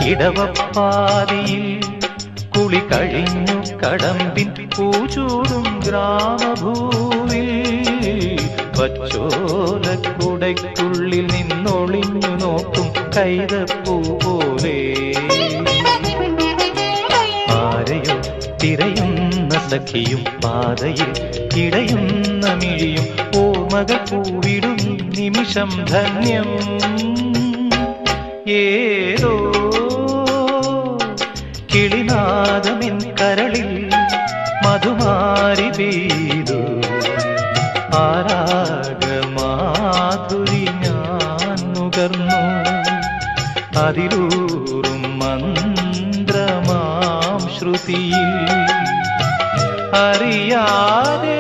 ഇടവപ്പാതിയിൽ കുളി കഴിഞ്ഞു കടമ്പിൻ പൂചൂടും ഗ്രാമഭൂവിൽ പച്ചോലക്കുടയ്ക്കുള്ളിൽ നിന്നൊളിഞ്ഞു നോക്കും കൈതപ്പൂ പോലെ ആരെയോ തിരയുന്ന സഖിയും പാതയിൽ ഇടയുന്ന മിഴിയും ഓർമ്മകൾ പൂവിടും നിമിഷം ധന്യം ഏതോ കിളിനാദമിൻ കരളിൽ മധുമാരി പെയ്തു ആരാഗമാധുരി ഞാൻ നുകർന്നു അതിലൂറും മന്ത്രമാം ശ്രുതിയിൽ അറിയാതെ